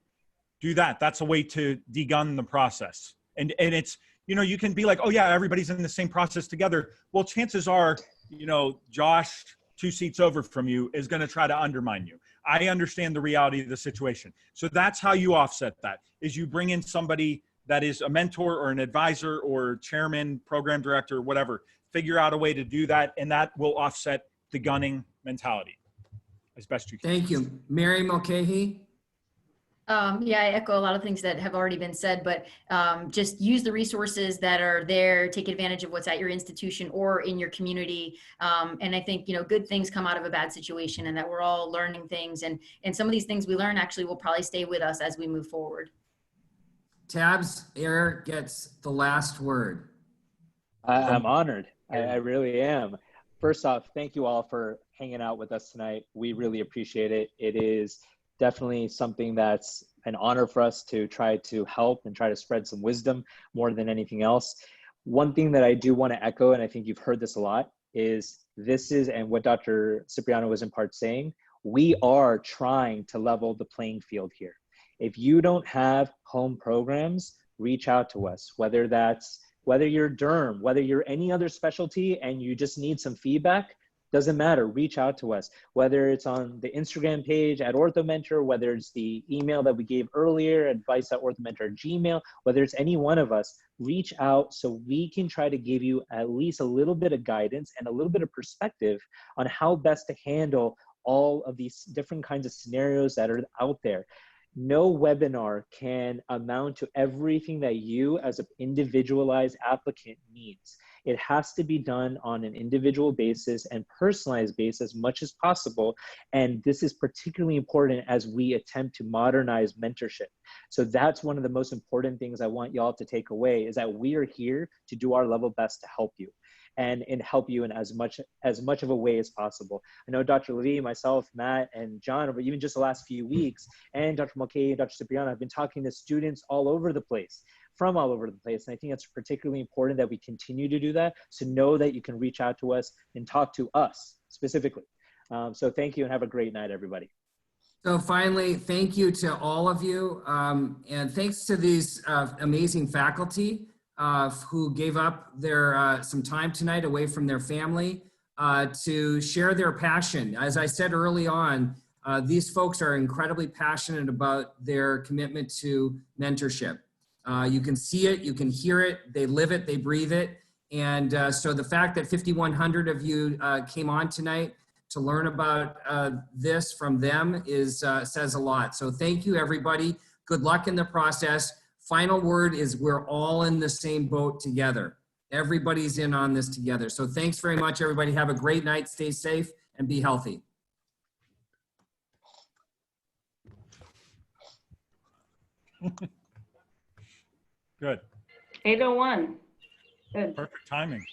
Do that. That's a way to degun the process. And it's, you know, you can be like, oh yeah, everybody's in the same process together. Well, chances are, you know, Josh, 2 seats over from you, is going to try to undermine you. I understand the reality of the situation. So that's how you offset that, is you bring in somebody that is a mentor or an advisor or chairman, program director, whatever. Figure out a way to do that, and that will offset the gunning mentality as best you can. Thank you. Mary Mulcahy. Yeah, I echo a lot of things that have already been said, but just use the resources that are there, take advantage of what's at your institution or in your community. And I think, you know, good things come out of a bad situation, and that we're all learning things. And some of these things we learn actually will probably stay with us as we move forward. Tabs Air gets the last word. I'm honored. I really am. First off, thank you all for hanging out with us tonight. We really appreciate it. It is definitely something that's an honor for us to try to help and try to spread some wisdom more than anything else. One thing that I do want to echo, and I think you've heard this a lot, is and what Dr. Cipriano was in part saying, we are trying to level the playing field here. If you don't have home programs, reach out to us, whether you're derm, whether you're any other specialty and you just need some feedback, doesn't matter, reach out to us. Whether it's on the Instagram page at OrthoMentor, whether it's the email that we gave earlier, advice@orthomentor@gmail, whether it's any one of us, reach out so we can try to give you at least a little bit of guidance and a little bit of perspective on how best to handle all of these different kinds of scenarios that are out there. No webinar can amount to everything that you as an individualized applicant needs. It has to be done on an individual basis and personalized basis as much as possible. And this is particularly important as we attempt to modernize mentorship. So that's one of the most important things I want y'all to take away, is that we are here to do our level best to help you. And help you in as much of a way as possible. I know Dr. Levy, myself, Matt, and John, over even just the last few weeks, and Dr. Mulcahy and Dr. Cipriano have been talking to students all over the place, from all over the place. And I think it's particularly important that we continue to do that. So know that you can reach out to us and talk to us specifically. So thank you and have a great night, everybody. So finally, thank you to all of you. And thanks to these amazing faculty who gave up their some time tonight away from their family to share their passion. As I said early on, these folks are incredibly passionate about their commitment to mentorship. You can see it, you can hear it, they live it, they breathe it. And so the fact that 5,100 of you came on tonight to learn about this from them says a lot. So thank you, everybody. Good luck in the process. Final word is we're all in the same boat together. Everybody's in on this together. So thanks very much, everybody. Have a great night. Stay safe and be healthy. Good. 8:01. Good. Perfect timing.